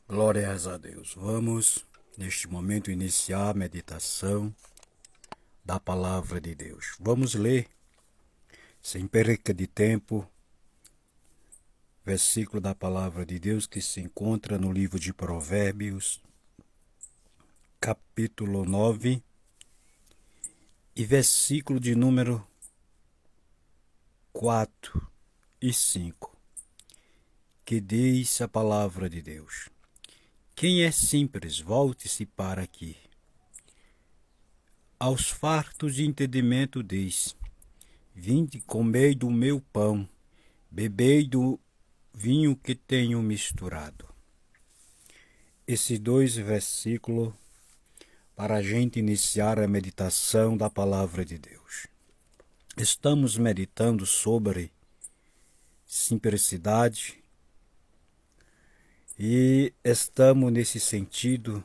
Glórias a Deus. Vamos, neste momento, iniciar a meditação da Palavra de Deus. Vamos ler, sem perca de tempo, versículo da Palavra de Deus que se encontra no livro de Provérbios, capítulo 9, e versículo de número 4 e 5, que diz a Palavra de Deus: Quem é simples, volte-se para aqui. Aos fartos de entendimento diz: Vinde, comei do meu pão, bebei do vinho que tenho misturado. Esses dois versículos para a gente iniciar a meditação da Palavra de Deus. Estamos meditando sobre simplicidade e estamos nesse sentido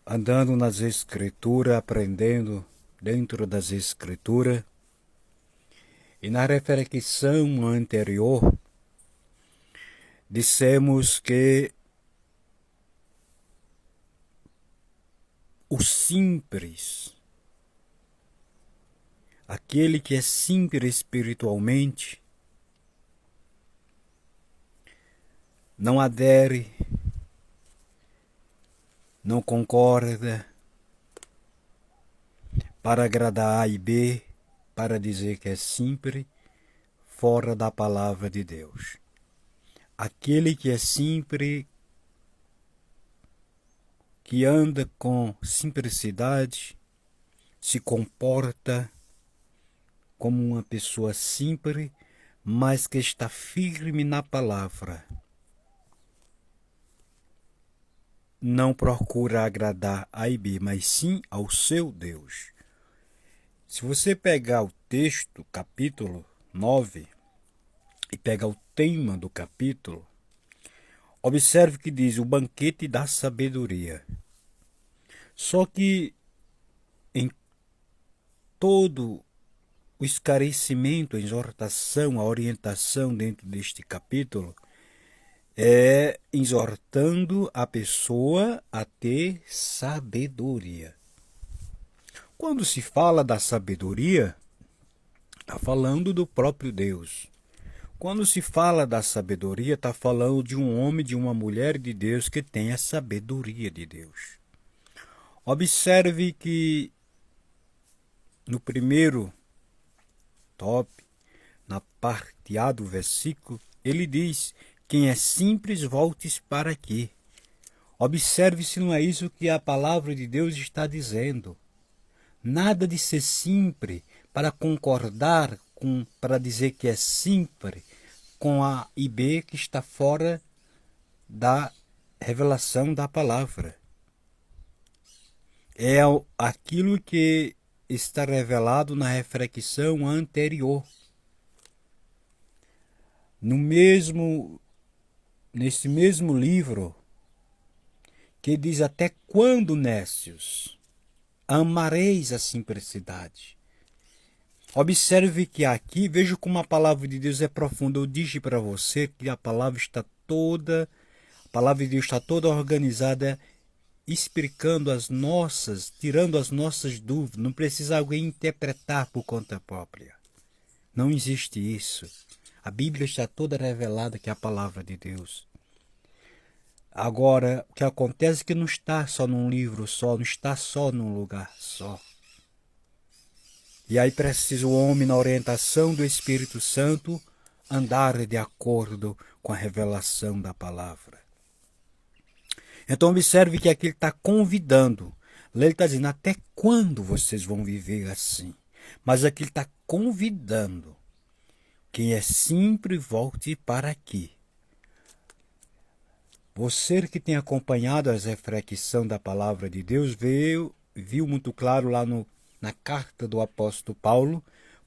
andando nas Escrituras, aprendendo dentro das Escrituras. E na reflexão anterior, dissemos que o simples, aquele que é simples espiritualmente, não adere, não concorda para agradar A e B, para dizer que é simples, fora da palavra de Deus. Aquele que é simples, que anda com simplicidade, se comporta como uma pessoa simples, mas que está firme na palavra. Não procura agradar A e B, mas sim ao seu Deus. Se você pegar o texto, capítulo 9, e pegar o tema do capítulo, observe que diz o banquete da sabedoria. Só que em todo o esclarecimento, a exortação, a orientação dentro deste capítulo é exortando a pessoa a ter sabedoria. Quando se fala da sabedoria, está falando do próprio Deus. Quando se fala da sabedoria, está falando de um homem, de uma mulher de Deus que tem a sabedoria de Deus. Observe que no primeiro tópico, na parte A do versículo, ele diz: quem é simples, volte para aqui. Observe se não é isso que a palavra de Deus está dizendo. Nada de ser simples para concordar para dizer que é simples com A e B que está fora da revelação da palavra. É aquilo que está revelado na reflexão anterior. Nesse mesmo livro, que diz: até quando, nécios, amareis a simplicidade? Observe que aqui, veja como a palavra de Deus é profunda. Eu disse para você que a palavra de Deus está toda organizada, explicando tirando as nossas dúvidas. Não precisa alguém interpretar por conta própria. Não existe isso. A Bíblia está toda revelada, que é a palavra de Deus. Agora, o que acontece é que não está só num livro só, não está só num lugar só. E aí precisa o homem, na orientação do Espírito Santo, andar de acordo com a revelação da palavra. Então observe que aqui ele está convidando. Ele está dizendo: até quando vocês vão viver assim? Mas aqui ele está convidando. Quem é simples, volte para aqui. Você que tem acompanhado as reflexões da palavra de Deus, viu muito claro lá na carta do apóstolo Paulo,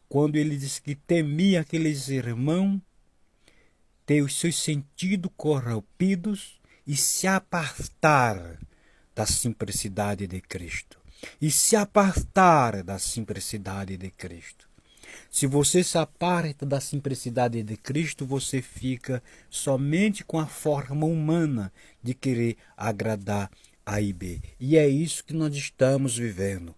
quando ele disse que temia aqueles irmãos ter os seus sentidos corrompidos e se apartar da simplicidade de Cristo. E se apartar da simplicidade de Cristo. Se você se aparta da simplicidade de Cristo, você fica somente com a forma humana de querer agradar A e B. E é isso que nós estamos vivendo.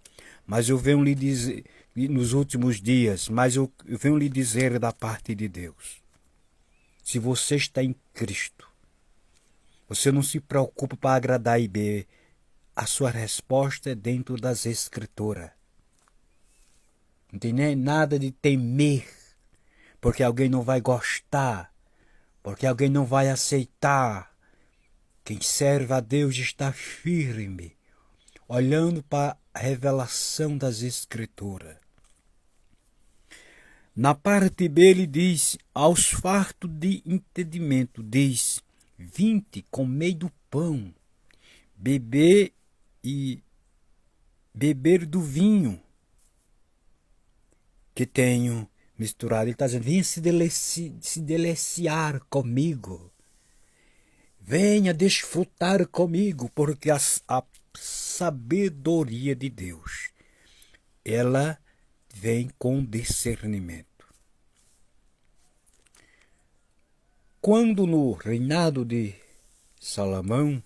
Mas eu venho lhe dizer, nos últimos dias, eu venho lhe dizer da parte de Deus. Se você está em Cristo, você não se preocupa para agradar A e B. A sua resposta é dentro das Escrituras. Não tem nem nada de temer, porque alguém não vai gostar, porque alguém não vai aceitar. Quem serve a Deus está firme, olhando para a revelação das Escrituras. Na parte B ele diz, aos fartos de entendimento, diz, vinde, comei do pão, beber do vinho que tenho misturado. Ele está dizendo, venha se deliciar comigo. Venha desfrutar comigo, porque a sabedoria de Deus, ela vem com discernimento. Quando no reinado de Salomão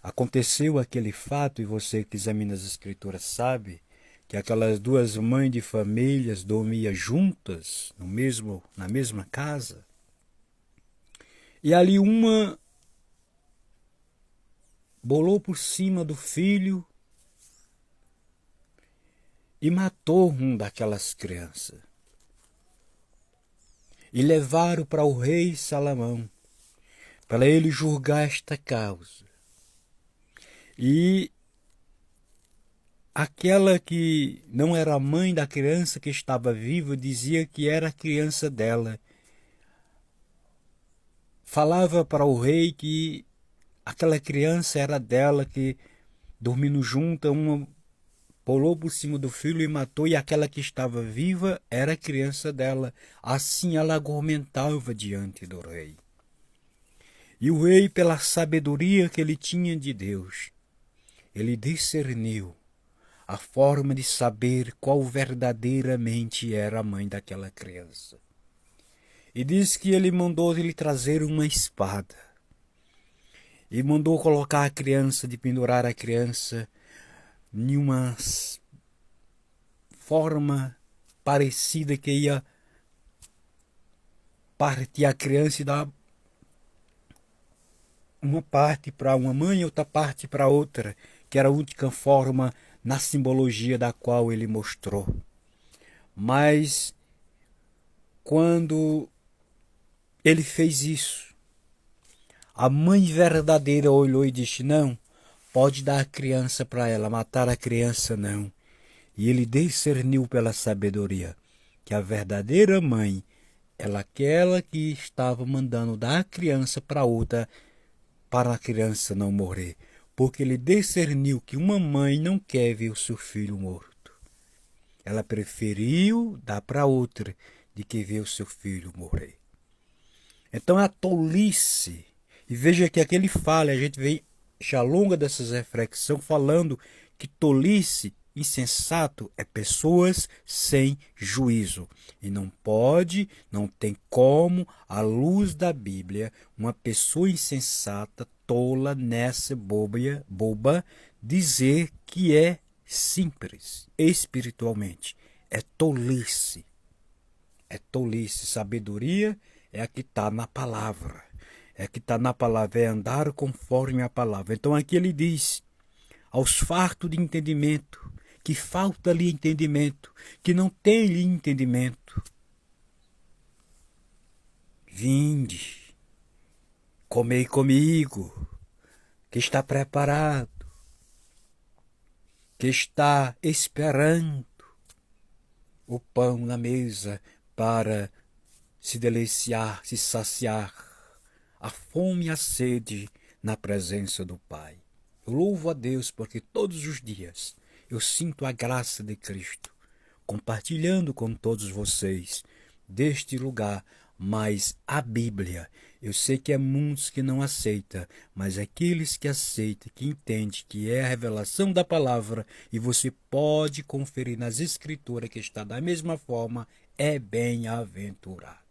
aconteceu aquele fato, e você que examina as Escrituras sabe, que aquelas duas mães de famílias dormiam juntas na mesma casa. E ali uma bolou por cima do filho e matou um daquelas crianças. E levaram para o rei Salomão, para ele julgar esta causa. E aquela que não era a mãe da criança que estava viva, dizia que era a criança dela. Falava para o rei que aquela criança era dela, que dormindo junto, uma pulou por cima do filho e matou, e aquela que estava viva era a criança dela. Assim ela argumentava diante do rei. E o rei, pela sabedoria que ele tinha de Deus, ele discerniu a forma de saber qual verdadeiramente era a mãe daquela criança. E diz que ele mandou ele trazer uma espada. E mandou colocar a criança, de pendurar a criança em uma forma parecida que ia partir a criança e dar uma parte para uma mãe e outra parte para outra, que era a única forma na simbologia da qual ele mostrou. Mas quando ele fez isso, a mãe verdadeira olhou e disse, não, pode dar a criança para ela, matar a criança não. E ele discerniu pela sabedoria que a verdadeira mãe era aquela que estava mandando dar a criança para outra, para a criança não morrer. Porque ele discerniu que uma mãe não quer ver o seu filho morto. Ela preferiu dar para outra do que ver o seu filho morrer. Então a tolice, e veja que aqui ele fala, a gente vem já longa dessas reflexões falando que tolice, insensato, é pessoas sem juízo. E não pode, não tem como, à luz da Bíblia, uma pessoa insensata, tola, nessa boba, dizer que é simples espiritualmente. É tolice. É tolice. Sabedoria é a que está na palavra. É a que está na palavra, é andar conforme a palavra. Então aqui ele diz, aos fartos de entendimento, que falta-lhe entendimento, que não tem-lhe entendimento. Vinde, comei comigo, que está preparado, que está esperando o pão na mesa para se deliciar, se saciar, a fome e a sede na presença do Pai. Eu louvo a Deus porque todos os dias eu sinto a graça de Cristo, compartilhando com todos vocês deste lugar Mas a Bíblia, eu sei que há muitos que não aceitam, mas aqueles que aceitam, que entendem que é a revelação da palavra, e você pode conferir nas escrituras que está da mesma forma, é bem-aventurado.